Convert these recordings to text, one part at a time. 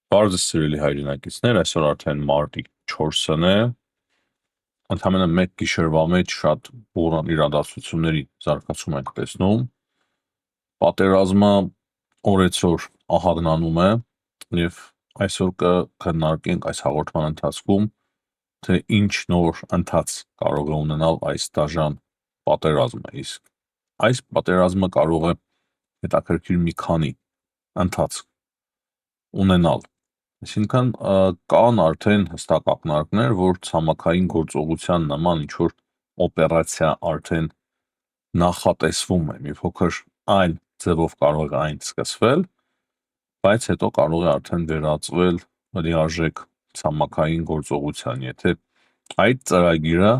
Պարզը սիրելի հայրենակիցներ, այսօր արդեն մարտի 4-ն է, ընդամենը մեկ գիշերվա մեջ շատ բուռն իրադարձությունների զարգացում ենք տեսնում, պատերազմը օրեցօր ահագնանում է և այսօր կքննարկենք այս հաղորդման ընթացքում, թե ինչ նոր ընթաց կարող է ունենալ այս դաժան պատերազմը, իսկ այս պատերազմը կարող է հետաքրքիր մի քանի ընթացք ունենալ, այսինքն կան արդեն հստակ ակնարկներ, որ ցամաքային գործողության նման ինչ-որ օպերացիա արդեն նախատեսվում է, մի փոքր այլ ձևով կարող է այն սկսվել, բայց հետո կարող է արդեն վերածվել լիարժեք ցամաքային գործողության, եթե այդ ծրագիրը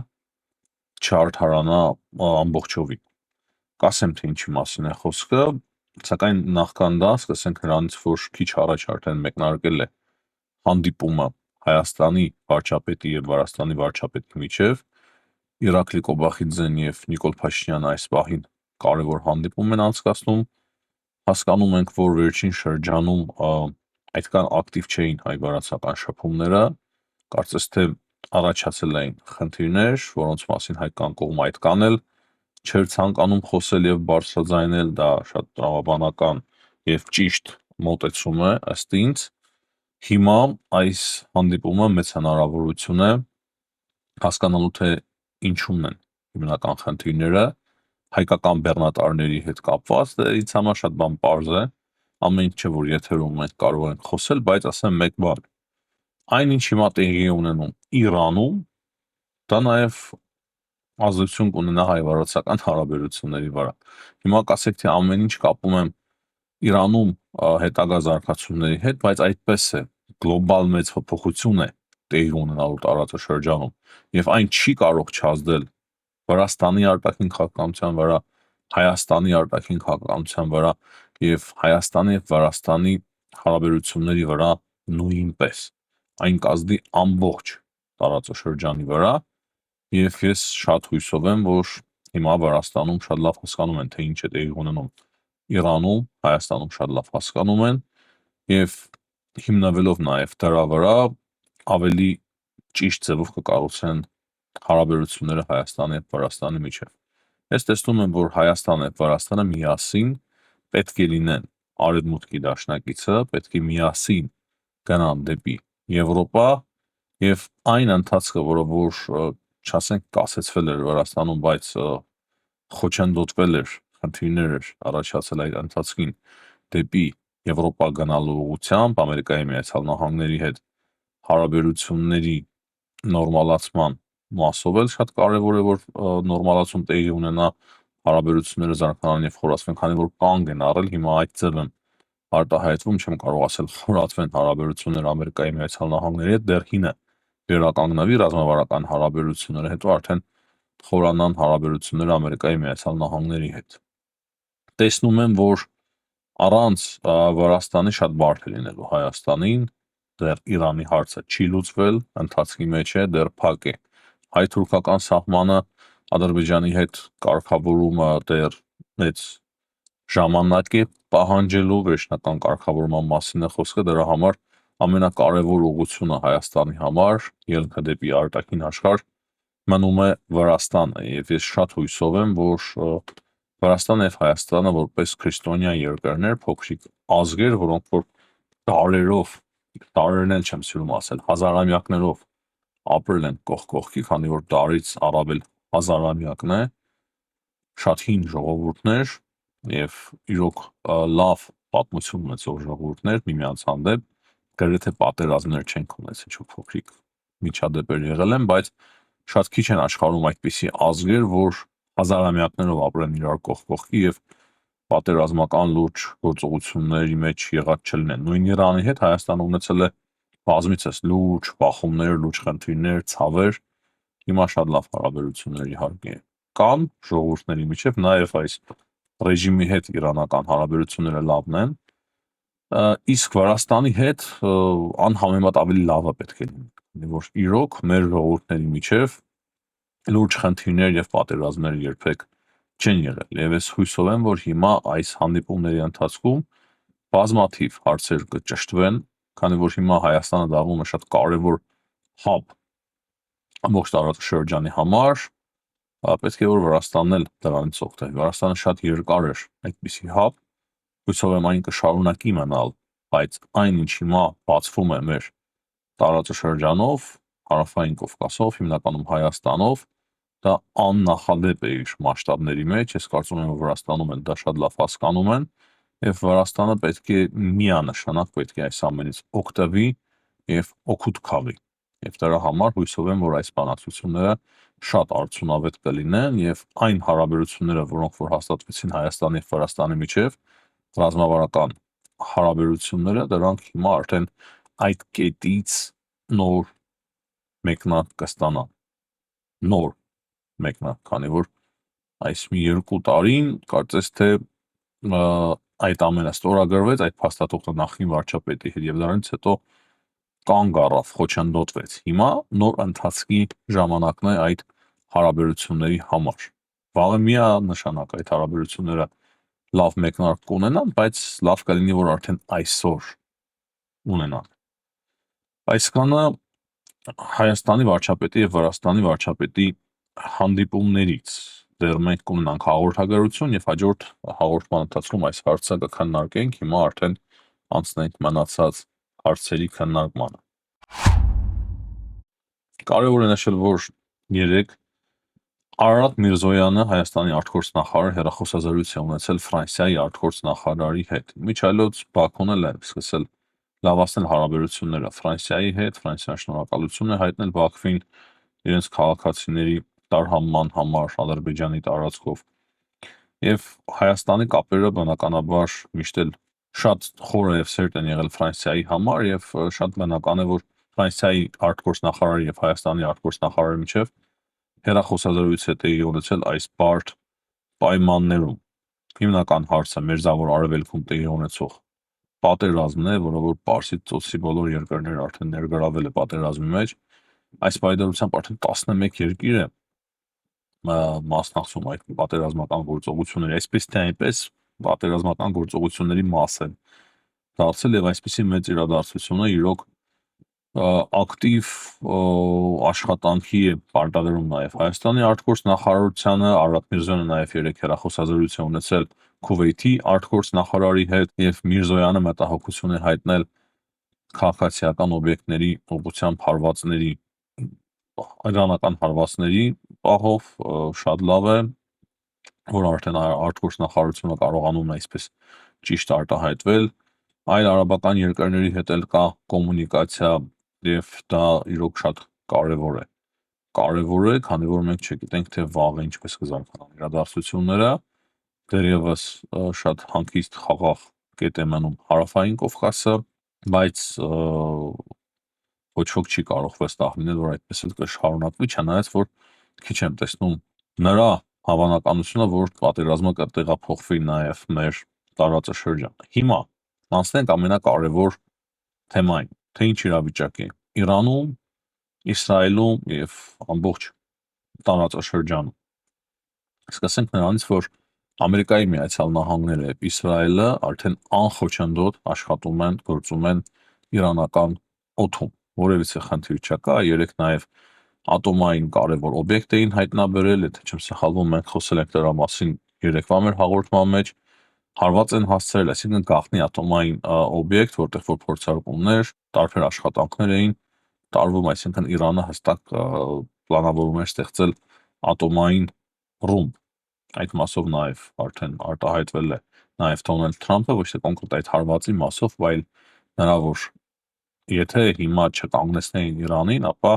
չարդարանա ամբողջովին։ Կասեմ, թե ինչի մասին է խոսքը, սակայն նախքան դա սկսենք նրանից, որ քիչ առաջ արդեն մեկնարկել է հանդիպումը Հայաստանի վարչապետի և Վրաստանի վարչապետի միջև, Իրաքլի Կոբախիձեն և Նիկոլ Փաշինյանը այս պահին կարևոր հանդիպում են անցկացնում, հասկանում ենք, որ վերջին շրջանում այդքան ակտիվ չէին հայ-վրացական շփումները, կարծես թե առաջացել էին խնդիրներ, որոնց մասին հայկական կողմը այդքան էլ չէր ցանկանում խոսել և բարձրաձայնել, դա շատ տրամաբանական և ճիշտ մոտեցում է ըստ ինձ։ Հիմա այս հանդիպումը մեծ հնարավորություն է հասկանալու, թե ինչումն են հիմնական խնդիրները, հայկական բեռնատարների հետ կապված, ինձ համար շատ բան պարզ է, ամեն ինչ չէ, որ եթերում մենք կարող ենք խոսել, բայց ասեմ մեկ բան, այն ինչ հիմա տեղի է ունենում Իրանում, դա նաև ազդեցություն կունենա հայ-վրացական հարաբերությունների վրա։ Հիմա կասեք, թե ամեն ինչ կապում եմ Իրանում հետագա զարգացումների հետ, բայց այդպես է, գլոբալ մեծ փոփոխություն է տեղի ունենալու տարածաշրջանում և այն չի կարող չազդել Վրաստանի արտաքին քաղաքականության վրա, Հայաստանի արտաքին քաղաքականության վրա և Հայաստանի և Վրաստանի հարաբերությունների վրա նույնպես, այն կազդի ամբողջ տարածաշրջանի վրա և ես շատ հուսով եմ, որ հիմա Վրաստանում շատ լավ հասկանում են, թե ինչ է տեղի ունենում Իրանում, Հայաստանում շատ լավ հասկանում են և հիմնվելով նաև դրա վրա ավելի ճիշտ ձևով կկառուցեն հարաբերությունները Հայաստանի և Վրաստանի միջև։ Ես տեսնում եմ, որ Հայաստանը և Վրաստանը միասին պետք է լինեն արևմուտքի դաշնակիցը, պետք է միասին գնան դեպի Եվրոպա և այն ընթացքը, որը որ չասենք կասեցվել էր Վրաստանում, բայց խոչընդոտվել էր, խնդիրներ էր առաջացել այդ ընթացքին դեպի Եվրոպա գնալու ուղղությամբ, Ամերիկայի Միացյալ Նահանգների հետ հարաբերությունների նորմալացման մասով էլ շատ կարևոր է, որ նորմալացում տեղի ունենա, հարաբերությունները զարգանան և խորացվեն, քանի որ կանգ են առել, հիմա այդ ձև են արտահայտվում, չեմ կարող ասել խորացվեն հարաբերությունները Ամերիկայի Միացյալ Նահանգների հետ, դեռ հինը վերականգնվի ռազմավարական հարաբերությունները, հետո արդեն խորանան հարաբերությունները Ամերիկայի Միացյալ Նահանգների հետ։ Տեսնում եմ, որ առանց Վրաստանի շատ բարդ է լինելու Հայաստանին, դեռ Իրանի հարցը չի լուծվել, ընթացքի մեջ է, դեռ փակ է հայ-թուրքական սահմանը, Ադրբեջանի հետ կարգավորումը դեռ մեծ ժամանակ է պահանջելու, վերջնական կարգավորման մասին է խոսքը, դրա համար ամենակարևոր ուղղությունը Հայաստանի համար, ելքը դեպի արտաքին աշխարհ մնում է Վրաստանը և ես շատ հուսով եմ, որ Վրաստանը և Հայաստանը որպես քրիստոնյա երկրներ, փոքրիկ ազգեր, որոնք որ դարերով, դարերն էլ չեմ սիրում ասել, հազարամյակներով ապրել են կողք կողքի, քանի որ դարից առավել հազարամյակն է, շատ հին ժողովուրդներ և իրոք լավ պատմություն ունեցող ժողովուրդներ միմյանց հանդեպ, գրեթե պատերազմներ չենք ունեցել, ինչ-որ փոքրիկ միջադեպեր եղել են, բայց շատ քիչ են աշխարհում այդպիսի ազգեր, որ հազարամյակներով ապրեն իրար կողք կողքի և պատերազմական լուրջ գործողությունների մեջ եղած չլինեն։ Նույն Իրանի հետ Հայաստանը ունեցել է բազմիցս լուրջ բախումներ, լուրջ խնդիրներ, ցավեր, հիմա շատ լավ հարաբերություններ իհարկե կան ժողովուրդների միջև, նաև այս ռեժիմի հետ իրանական հարաբերությունները լավն են, իսկ Վրաստանի հետ անհամեմատ ավելի լավը պետք է լինի, որ իրոք մեր ժողովուրդների միջև լուրջ խնդիրներ և պատերազմներ երբեք չեն եղել և ես հուսով եմ, որ հիմա այս հանդիպումների ընթացքում բազմաթիվ հարցեր կճշտվեն, քանի որ հիմա Հայաստանը դառնում է շատ կարևոր hub ամբողջ տարածաշրջանի համար, պետք է որ Վրաստանն էլ դրանից օգտվի։ Վրաստանը շատ երկար էր այդպիսի hub, հույսով եմ այն կշարունակի մնալ, բայց այն ինչ հիմա բացվում է մեր տարածաշրջանով, Հարավային Կովկասով, հիմնականում Հայաստանով, դա աննախադեպ է իր մասշտաբների մեջ, ես կարծում եմ, որ Վրաստանում են դա շատ լավ հասկանում են, եւ Վրաստանը պետք է միանշանակ պետք է այս ամենից օգտվի եւ օգուտ քաղի։ Եվ դրա համար հույսով եմ, որ այս բանակցությունները շատ արդյունավետ կլինեն եւ այն հարաբերությունները, որոնք որ հաստատվեցին Հայաստանի եւ Վրաստանի միջեւ, ռազմավարական հարաբերությունները, դրանք հիմա արդեն այդ կետից նոր մեկնարկ կստանան։ Նոր մեկնարկ, քանի որ այս մի 2 տարին կարծես թե այդ ամենը ստորագրվեց, այդ փաստաթուղթը նախին վարչապետի հետ եւ դրանից հետո կանգ առավ, խոչընդոտվեց։ Հիմա նոր ընթացքի ժամանակն է այդ հարաբերությունների համար։ Վաղը միանշանակ այդ հարաբերությունները լավ մեկնարկ կունենան, բայց լավ կլինի, որ արդեն այսօր ունենան։ Այսքանը Հայաստանի վարչապետի եւ Վրաստանի վարչապետի հանդիպումներից դեռ մենք կունենանք հաղորդագրություն եւ հաջորդ հաղորդման ընթացքում այս հարցը կքննարկենք, հիմա արդեն անցնենք մնացած հարցերի քննարկմանը։ Կարևոր է նշել, որ երեք Արարատ Միրզոյանը Հայաստանի արտգործնախարար հեռախոսազրույց է ունեցել Ֆրանսիայի արտգործնախարարի հետ։ Միջայլոց Բաքուն էլ է սկսել լավացնել հարաբերությունները Ֆրանսիայի հետ, Ֆրանսիան շնորհակալություն է հայտնել Բաքվին իրենց քաղաքացիների տարհանման համար Ադրբեջանի տարածքով։ Եվ Հայաստանի կապերը բնականաբար միշտ էլ շատ խորը եւ սերտ են եղել Ֆրանսիայի համար եւ շատ բնական է, որ Ֆրանսիայի արտգործնախարարի եւ Հայաստանի արտգործնախարարի միջեւ հեռախոսազրույց է տեղի ունեցել այս բարդ պայմաններում։ Հիմնական հարցը Մերձավոր Արևելքում տեղի ունեցող պատերազմն է, որը որ Պարսից ծոցի բոլոր երկրները արդեն ներգրավել է պատերազմի մեջ։ Այս պայմանությամբ արդեն 11 երկիր է մասնակցում այդ պատերազմական գործողությունների, այսպես թե այնպես պատերազմական գործողությունների մաս են դարձել եւ այսպիսի մեծ իրադարձությունը իրոք ակտիվ աշխատանքի է պարտադրում նաեւ Հայաստանի արտգործնախարարությանը, Արարատ Միրզոյանը նաեւ երեք հեռախոսազրույց է ունեցել Քուվեյթի արտգործնախարարի հետ եւ Միրզոյանը մտահոգություն է հայտնել քաղաքացիական օբյեկտների ուղղությամբ հարվածների իրանական հարվածների պահով շատ լավ է, որ արդեն արտգործնախարարությունը կարողանում է այսպես ճիշտ արտահայտվել, այլ արաբական երկրների հետ էլ կա կոմունիկացիա եւ դա իրոք շատ կարեւոր է։ Կարեւոր է, քանի որ մենք չգիտենք թե վաղը ինչպես կզարգանան իրադարձությունները, դեռևս շատ հանգիստ խաղաղ կետ է մնում Հարավային Կովկասը, բայց ոչ ոք չի կարող վստահ լինել, որ այդպես էլ կշարունակվի, չնայած որ քիչ եմ տեսնում նրա հավանականությունը, որ պատերազմը կտեղափոխվի նաեւ մեր տարածաշրջանը։ Հիմա անցնենք ամենակարևոր թեմային, թե ինչ իրավիճակ է Իրանում, Իսրայելում եւ ամբողջ տարածաշրջանում։ Սկսենք նրանից, որ Ամերիկայի Միացյալ Նահանգները եւ Իսրայելը արդեն անխոչնդոտ աշխատում են, գործում են իրանական օդում։ Որևիցե խնդիր չկա, երեք նաեւ ատոմային կարևոր օբյեկտ էին հայտնաբերել, եթե չեմ սխալվում, մենք խոսել ենք դրա մասին երեկվա մեր հաղորդման մեջ, հարված են հասցրել, այսինքն գաղտնի ատոմային օբյեկտ, որտեղ որ փորձարկումներ, տարբեր աշխատանքներ էին տարվում, այսինքն Իրանը հստակ պլանավորում էր ստեղծել ատոմային ռումբ։ Այդ մասով նաեւ արդեն արտահայտվել է նաեւ Դոնալդ Թրամփը, ոչ թե կոնկրետ այդ հարվածի մասով, այլ նրա որ եթե հիմա չկանգնեցնեին Իրանին, ապա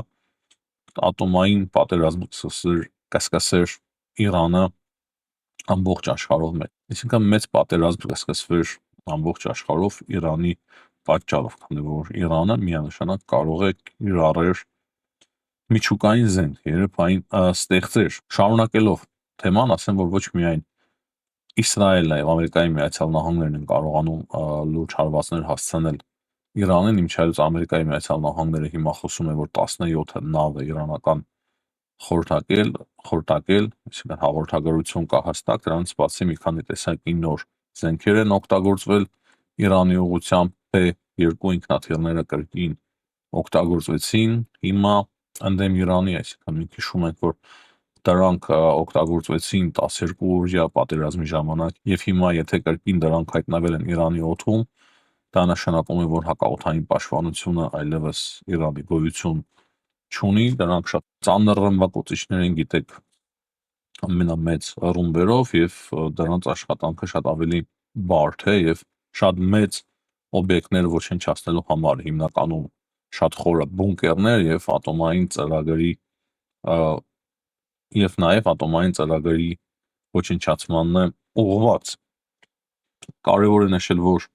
ատոմային պատերազմ կսկսեր Իրանը ամբողջ աշխարհով մեծ։ Այսինքն մեծ պատերազմ կսկսվեր ամբողջ աշխարհով Իրանի պատճառով, քանի որ Իրանը միանշանակ կարող է կիրառել միջուկային զենք, երբ այն ստեղծեր։ Շարունակելով թեման, ասեմ, որ ոչ միայն Իսրայելն եւ Ամերիկայի Միացյալ Նահանգներն են կարողանում լուրջ հարվածներ հասցնել Իրանին, ինչայլոց Ամերիկայի Միացյալ Նահանգները հիմա խոսում է, որ 17 նավ է իրանական խորտակել, այսինքն հաղորդագրություն կա հստակ, դրանից բացի մի քանի տեսակի նոր զենքեր են օգտագործվել Իրանի ուղղությամբ երկու ինքնաթիռները կրկին օգտագործվեցին հիմա ընդդեմ Իրանի, այսինքն մենք հիշում ենք, որ դրանք օգտագործվեցին 12 օրյա պատերազմի ժամանակ եւ հիմա եթե կրկին դրանք հայտնվել են Իրանի օդում, դա նշանակում է, որ հակաօդային պաշտպանությունը այլևս Իրանի գոյություն չունի, դրանք շատ ծանր ռմբակոծիչներ են, գիտեք, ամենամեծ ռումբերով եւ դրանց աշխատանքը շատ ավելի բարդ է եւ շատ մեծ օբյեկտներ ոչնչացնելու համար, հիմնականում շատ խորը բունկերներ եւ ատոմային ծրագրի եւ նաեւ ատոմային ծրագրի ոչնչացմանն է ուղղված։ Կարևոր է նշել, որ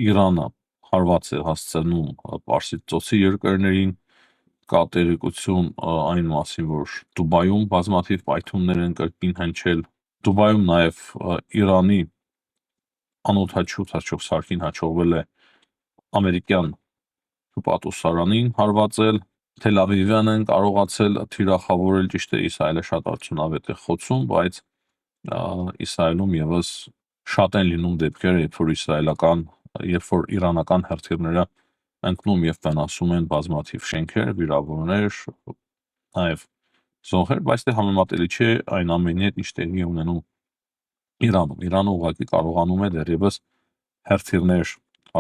Իրանը հարված է հասցնում Պարսից ծոցի երկրներին, կա տեղեկություն այն մասին, որ Դուբայում բազմաթիվ պայթյուններ են կրկին հնչել, Դուբայում նաեւ Իրանի անօդաչու թռչող սարքին հաջողվել է ամերիկյան հպատոսարանին հարվածել, Թել Ավիվյան են կարողացել թիրախավորել, ճիշտ է, Իսրայելը շատ արդյունավետ է խոցում, բայց Իսրայելում եւս շատ են լինում դեպքեր, երբ որ իրանական հրթիռները ընկնում եւ վնասում են բազմաթիվ շենքեր, վիրավորներ, նաեւ զոհեր, բայց դե համեմատելի չէ այն ամենի հետ, ինչ տեղի ունենում Իրանում։ Իրանը ուղղակի կարողանում է դեռևս հրթիռներ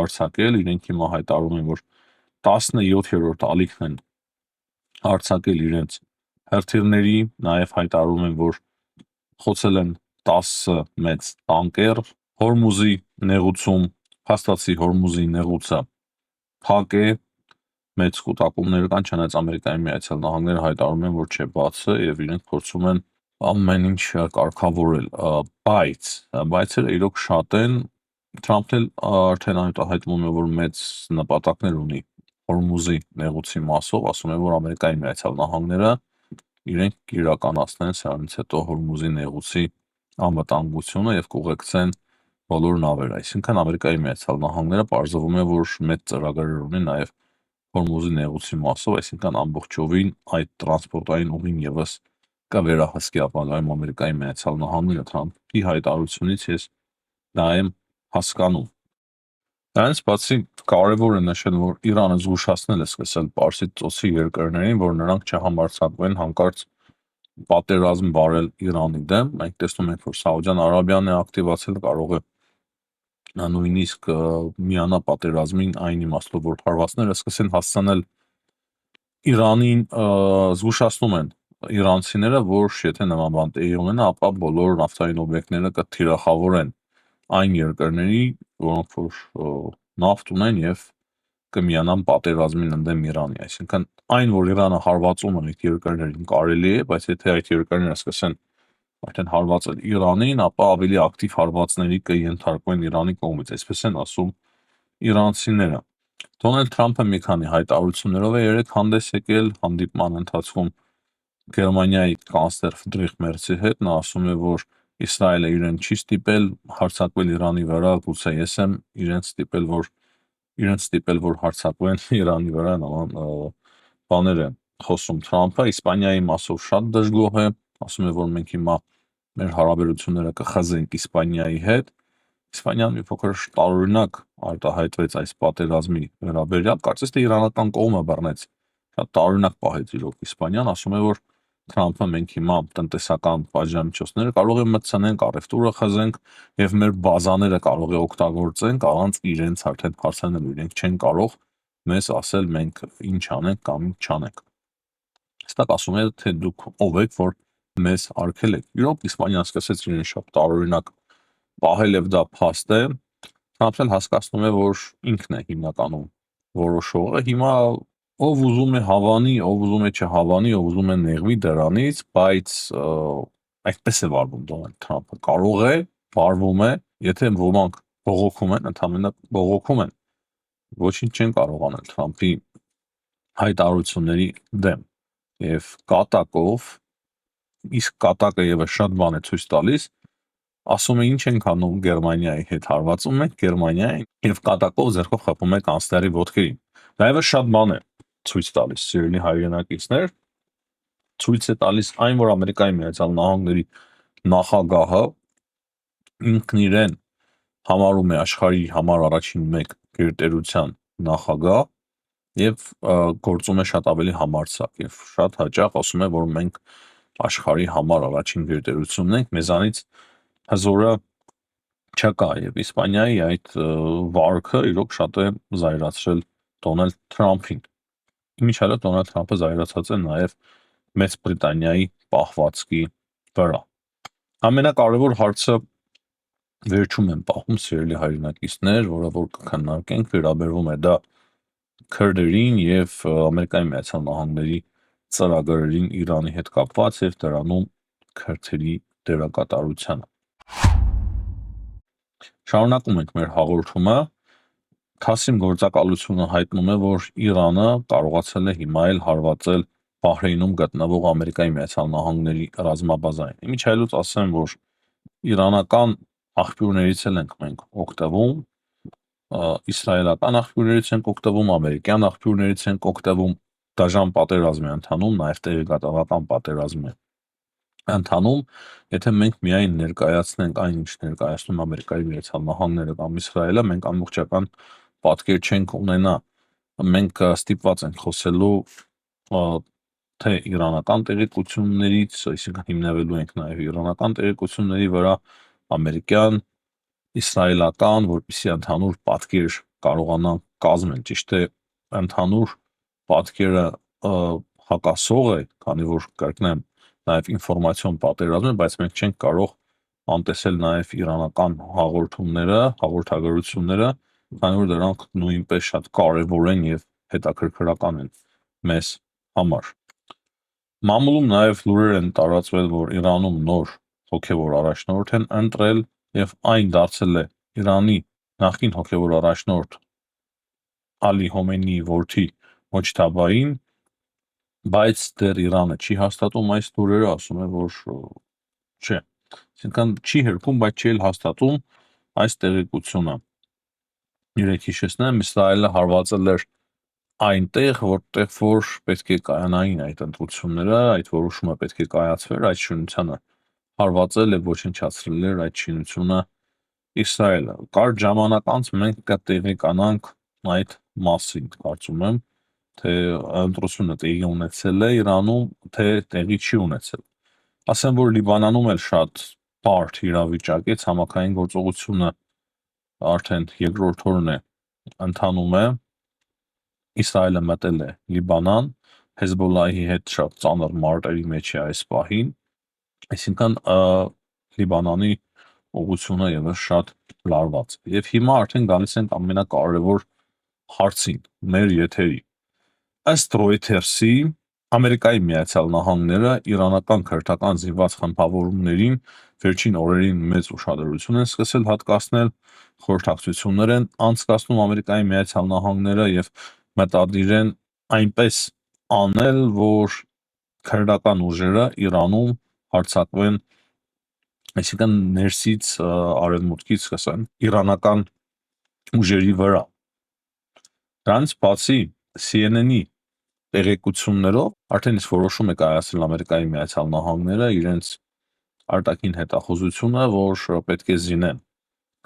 արձակել, իրենք հիմա հայտարարում են, որ 17-րդ ալիքն են արձակել իրենց հրթիռների, նաեւ հայտարարում են, որ խոցել են 10 մեծ տանկեր, Հորմուզի նեղուցում, փաստացի Հորմուզի նեղուցը փակ է, մեծ կուտակումներ կան, չնայած Ամերիկայի Միացյալ Նահանգները հայտարարում են, որ չէ, բաց է եւ իրենք փորձում են ամեն ինչ կարգավորել, բայց բայցերը իրոք շատ են, Թրամփն էլ արդեն հայտնում է, որ մեծ նպատակներ ունի Հորմուզի նեղուցի մասով, ասում է, որ Ամերիկայի Միացյալ Նահանգները իրենք կիրականացնեն սրանից հետո Հորմուզի նեղուցի անվտանգությունը եւ կուղեկցեն բոլոր նավերը, այսինքն Ամերիկայի Միացյալ Նահանգները պարզվում է, որ մեծ ծրագրեր ունի նաեւ Հորմուզի նեղուցի մասով, այսինքն ամբողջովին այդ տրանսպորտային ուղին եւս կվերահսկի ապագայում Ամերիկայի Միացյալ Նահանգները, Թրամփի հայտարարությունից ես դա եմ հասկանում։ Դրանից բացի կարևոր է նշել, որ Իրանը զգուշացնել է սկսել Պարսից ծոցի երկրներին, որ նրանք չհամարձակվեն հանկարծ պատերազմ վարել Իրանի դեմ, մենք տեսնում ենք, որ Սաուդյան Արաբիան է ակտիվացել, կարող է նույնիսկ միանա պատերազմին այն իմաստով, որ հարվածները սկսեն հասցնել Իրանին, զգուշացնում են իրանցիները, որ եթե նման բան տեղի ունենա, ապա բոլոր նավթային օբյեկտները կթիրախավորեն այն երկրների, որոնք որ նավթ ունեն եւ կմիանան պատերազմին ընդդեմ Իրանի, այսինքն այն, որ Իրանը հարվածում է այդ երկրներին կարելի է, բայց եթե այդ երկրները սկսեն արդեն հարվածել Իրանին, ապա ավելի ակտիվ հարվածների կենթարկվեն Իրանի կողմից, այսպես են ասում իրանցիները։ Դոնալդ Թրամփը մի քանի հայտարարություններով է երեք հանդես եկել հանդիպման ընթացքում Գերմանիայի կանցլեր Ֆրիդրիխ Մերցի հետ, նա ասում է, որ Իսրայելը իրեն չի ստիպել հարձակվել Իրանի վրա, գուցե ես եմ իրենց ստիպել, որ հարձակվեն Իրանի վրա, նման բաներ է խոսում Թրամփը։ Իսպանիայի մասով շատ դժգոհ է, ասում է, որ մենք հիմա մեր հարաբերությունները կխզենք Իսպանիայի հետ։ Իսպանիան մի փոքր տարօրինակ արտահայտվեց այս պատերազմի վերաբերյալ, կարծես թե իրանական կողմը բռնեց, շատ տարօրինակ պահեց իրոք Իսպանիան, ասում է, որ Թրամփը մենք հիմա տնտեսական պատժամիջոցները կարող է մտցնենք, առևտուրը խզենք եւ մեր բազաները կարող է օգտագործենք առանց իրենց արդեն հարցանելու, իրենք չեն կարող մեզ ասել մենք ինչ անենք կամ ինչ չանենք։ Հստակ ասում է, թե դուք ով եք, որ մեզ արգելեք։ Իրոք Իսպանիան սկսեց իրեն շատ տարօրինակ պահել եւ դա փաստ է։ Թրամփն հասկացնում է, որ ինքն է հիմնականում որոշողը։ Հիմա ով ուզում է հավանի, ով ուզում է չհավանի, ով ուզում է նեղվի դրանից, բայց այդպես է վարվում Դոնալդ Թրամփը։ Կարող է, վարվում է, եթե ոմանք բողոքում են, ընդհանրապես բողոքում են, ոչինչ չեն կարող անել Թրամփի հայտարարությունների դեմ։ Եվ կատակով, իսկ կատակը եւս շատ բան է ցույց տալիս, ասում է ինչ ենք անում Գերմանիայի հետ, հարվածում ենք Գերմանիային եւ կատակով ձեռքով խփում է կանցլերի ոտքերին։ Դա եւս շատ բան է ցույց տալիս, սիրելի հայրենակիցներ, ցույց է տալիս այն, որ Ամերիկայի Միացյալ Նահանգների նախագահը ինքն իրեն համարում է աշխարհի համար առաջին մեկ գերտերության նախագահ եւ գործում է շատ ավելի համարձակ եւ շատ հաճախ ասում է, որ մենք աշխարհի համար առաջին գերտերությունն ենք, մեզանից հզորը չկա եւ Իսպանիայի այդ վարքը իրոք շատ է զայրացրել Դոնալդ Թրամփին։ Իմիջիալը Դոնալդ Թրամփը զայրացած է նաեւ Մեծ Բրիտանիայի պահվածքի վրա։ Ամենակարևոր հարցը վերջում են պահում սիրելի հայրենակիցներ, որը որ կքննարկենք, վերաբերվում է դա քրդերին եւ Ամերիկայի Միացյալ Նահանգների ծրագրերին Իրանի հետ կապված եւ դրանում քրդերի դերակատարությանը։ Շարունակում ենք մեր հաղորդումը։ Քասիմ գործակալությունը հայտնում է, որ Իրանը կարողացել է հիմա էլ հարվածել Բահրեյնում գտնվող Ամերիկայի Միացյալ Նահանգների ռազմաբազային։ Իմիջիալուց ասեմ, որ իրանական աղբյուրներից ենք մենք օգտվում, իսրայելական աղբյուրներից ենք օգտվում, ամերիկյան աղբյուրներից ենք օգտվում, դաժան պատերազմ է ընթանում, նաև տեղեկատվական պատերազմ է ընթանում, եթե մենք միայն ներկայացնենք այն, ինչ ներկայացնում Ամերիկայի Միացյալ Նահանգները կամ Իսրայելը, մենք ամբողջական պատկեր չենք ունենա։ Մենք ստիպված ենք խոսելու թե իրանական տեղեկություններից, այսինքն հիմնվելու ենք նաև իրանական տեղեկությունների վրա, ամերիկյան, իսրայելական, որպեսզի ընդհանուր պատկեր կարողանանք կազմել, ճիշտ է, ընդհանուր պատկերը հակասող է, քանի որ կրկնեմ, նաև ինֆորմացիոն պատերազմ է, բայց մենք չենք կարող անտեսել նաև իրանական հաղորդումները, հաղորդագրությունները, քանի որ դրանք նույնպես շատ կարևոր են եւ հետաքրքրական են մեզ համար։ Մամուլում նաև լուրեր են տարածվել, որ Իրանում նոր հոգևոր առաջնորդ են ընտրել եւ այն դարձել է Իրանի նախկին հոգևոր առաջնորդ Ալի Հոմեյնիի որդի Մոջթաբային, բայց դեռ Իրանը չի հաստատում այս լուրերը, ասում է, որ չէ, այսինքն չի հերքում, բայց չի էլ հաստատում այս տեղեկությունը։ Երեք հիշեցնեմ, Իսրայելը հարվածել էր այնտեղ, որտեղ որ պետք է կայանային այդ ընտրությունները, այդ որոշումը պետք է կայացվեր, այդ շինությանը հարվածել եւ ոչնչացրել էր այդ շինությունը Իսրայելը։ Կարճ ժամանակ անց մենք կտեղեկանանք այդ մասին, կարծում եմ, թե ընտրությունը տեղի ունեցել է Իրանում, թե տեղի չի ունեցել։ Ասեմ, որ Լիբանանում էլ շատ բարդ իրավիճակ է, ցամաքային գործողությունը արդեն երկրորդ օրն է ընթանում է։ Իսրայելը մտել է Լիբանան, Հեզբոլլահի հետ շատ ծանր մարտերի մեջ է այս պահին, այսինքն Լիբանանի ուղղությունը եւս շատ լարված է։ Եվ հիմա արդեն գալիս ենք ամենակարևոր հարցին, մեր եթերի։ Ըստ Reuters-ի, Ամերիկայի Միացյալ Նահանգները իրանական քրդական զինված խմբավորումներին վերջին օրերին մեծ ուշադրություն են սկսել հատկացնել, խորհրդակցություններ են անցկացնում Ամերիկայի Միացյալ Նահանգները եւ մտադիր են այնպես անել, որ քրդական ուժերը Իրանում հարձակվեն, այսինքն ներսից արևմուտքից սկսեն իրանական ուժերի վրա։ Դրանից բացի CNN-ի տեղեկություններով արդեն իսկ որոշում է կայացրել Ամերիկայի Միացյալ Նահանգները իրենց արտաքին հետախուզությունը, որ պետք է զինեն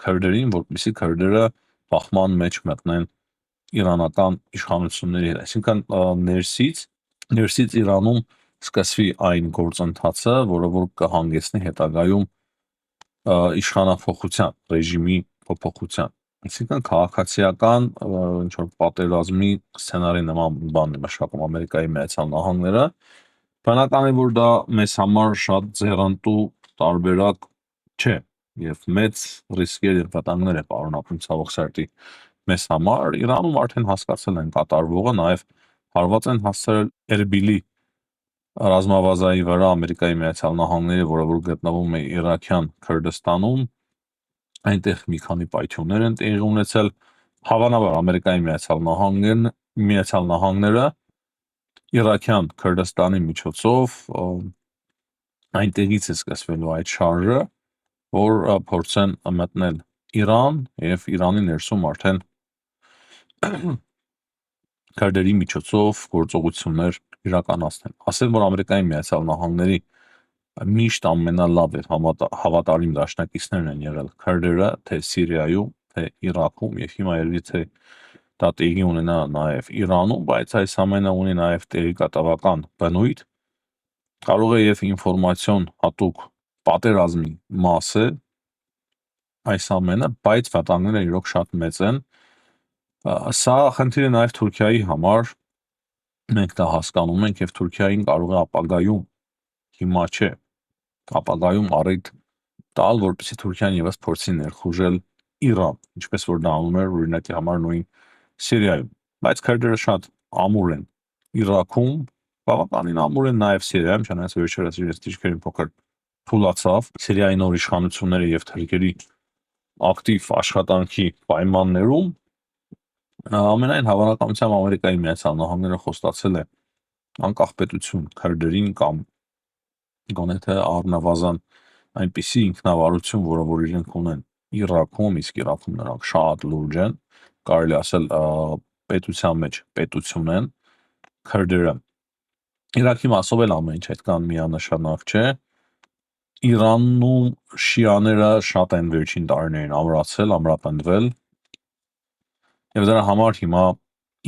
քրդերին, որպեսզի քրդերը բախման մեջ մտնեն իրանական իշխանությունների հետ, այսինքն ներսից Իրանում սկսվի այն գործընթացը, որը որ կհանգեցնի հետագայում իշխանափոխության, ռեժիմի փոփոխության, այսինքն քաղաքացիական ինչ-որ պատերազմի սցենարի նման բան է մշակում Ամերիկայի Միացյալ Նահանգները։ Բնական է, որ դա մեզ համար շատ ձեռնտու տարբերակ չէ եւ մեծ ռիսկեր եւ վտանգներ է պարունակում ցավոք սերտի մեզ համար։ Իրանում արդեն հասկացել են կատարվողը, նաեւ հարված են հասցրել Էրբիլի ռազմավազայի վրա Ամերիկայի Միացյալ Նահանգները, որը որ գտնվում է Իրաքյան Քրդստանում, այնտեղ մի քանի պայթյուններ են տեղի ունեցել, հավանաբար Ամերիկայի Միացյալ Նահանգները Իրաքյան Քրդստանի միջոցով այնտեղից է սկսվելու այդ շարժը, որ փորձեն մտնել Իրան եւ Իրանի ներսում արդեն քրդերի միջոցով գործողություններ իրականացնել։ Ասեմ, որ Ամերիկայի Միացյալ Նահանգների միշտ ամենալավ եւ հավատարիմ դաշնակիցներն են եղել քրդերը, թե Սիրիայում, թե Իրաքում եւ հիմա երևի թե դա տեղի ունենա նաև Իրանում, բայց այս ամենը ունի նաև տեղեկատվական բնույթ, կարող է եւ ինֆորմացիոն հատուկ պատերազմի մաս է այս ամենը, բայց վտանգները իրոք շատ մեծ են։ Սա խնդիր է նաև Թուրքիայի համար, մենք դա հասկանում ենք եւ Թուրքիային կարող է ապագայում, հիմա չէ, ապագայում առիթ տալ, որպեսզի Թուրքիան եւս փորձի ներխուժել Իրան, ինչպես որ դա անում էր օրինակի համար նույն Սիրիայում, բայց քրդերը շատ ամուր են Իրաքում, բավականին ամուր են նաև Սիրիայում, չնայած վերջերս իրենց դիրքերին փոքր թուլացավ Սիրիայի նոր իշխանությունները եւ թուրքերի ակտիվ աշխատանքի պայմաններում, ամենայն հավանականությամբ Ամերիկայի Միացյալ Նահանգները խոստացել է անկախ պետություն քրդերին կամ գոնե թե առնվազն այնպիսի ինքնավարություն, որը որ իրենք ունեն Իրաքում, իսկ Իրաքում նրանք շատ լուրջ են, կարելի ասել պետության մեջ պետություն են քրդերը։ Իրաքի մասով էլ ամեն ինչ այդքան միանշանակ չէ։ Իրանում շիաները շատ են վերջին տարիներին ամրացել, ամրապնդվել եւ դրա համար հիմա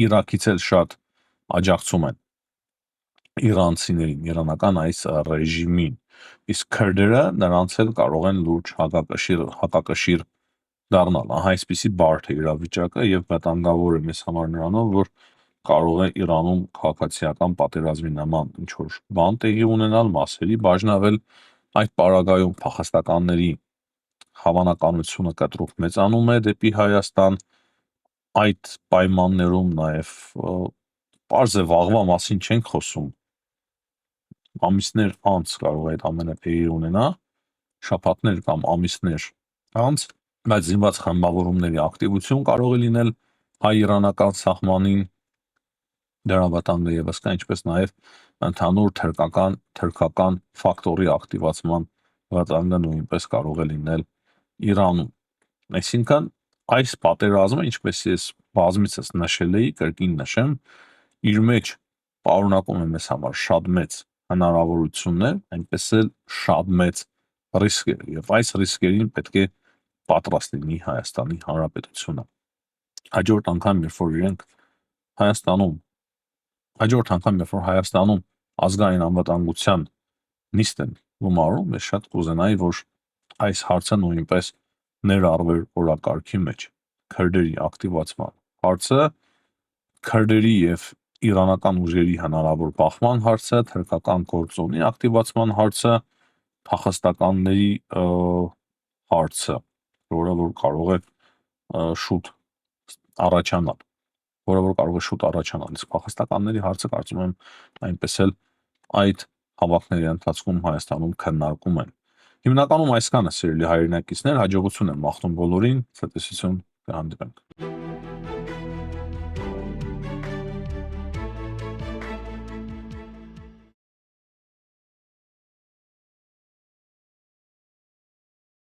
Իրաքից էլ շատ աջակցում են իրանցիներին, իրանական այս ռեժիմին, իսկ քրդերը նրանց էլ կարող են լուրջ հակակշիռ դառնալ։ Ահա այսպիսի բարդ է իրավիճակը եւ վտանգավոր է մեզ համար նրանով, որ կարող է Իրանում քաղաքացիական պատերազմի նման ինչ որ բան տեղի ունենալ, մասերի բաժնավել, այդ պարագայում փախստականների հավանականությունը կտրուկ մեծանում է դեպի Հայաստան, այդ պայմաններում նաեւ պարզ է վաղվա մասին չենք խոսում, ամիսներ անց կարող է այդ ամենը տեղի ունենա, շաբաթներ կամ ամիսներ անց, բայց զինված խմբավորումների ակտիվություն կարող է լինել հայ-իրանական սահմանին, դրա վտանգը եւս կա, ինչպես նաեւ ընդհանուր թրքական ֆակտորի ակտիվացման վտանգը նույնպես կարող է լինել Իրանում։ Այսինքն այս պատերազմը, ինչպես ես բազմիցս նշել էի, կրկին նշեմ, իր մեջ պարունակում է մեզ համար շատ մեծ հնարավորություններ, այնպես էլ շատ մեծ ռիսկեր, եւ այս ռիսկերին պետք է պատրաստ լինի Հայաստանի Հանրապետությունը։ Հաջորդ անգամ, երբ որ Հայաստանում ազգային անվտանգության նիստ են գումարում, ես շատ կուզենայի, որ այս հարցը նույնպես ներառվեր օրակարգի մեջ։ Քրդերի ակտիվացման հարցը, քրդերի եւ իրանական ուժերի հնարավոր բախման հարցը, թրքական գործոնի ակտիվացման հարցը, փախստականների հարցը, որը որ կարող է շուտ առաջանալ, իսկ փախստականների հարցը կարծում եմ այնպես էլ այդ հավաքների ընթացքում Հայաստանում քննարկում են։ Հիմնականում այսքանը, սիրելի հայրենակիցներ, հաջողություն եմ մաղթում բոլորին, ցտեսություն, կհանդիպենք։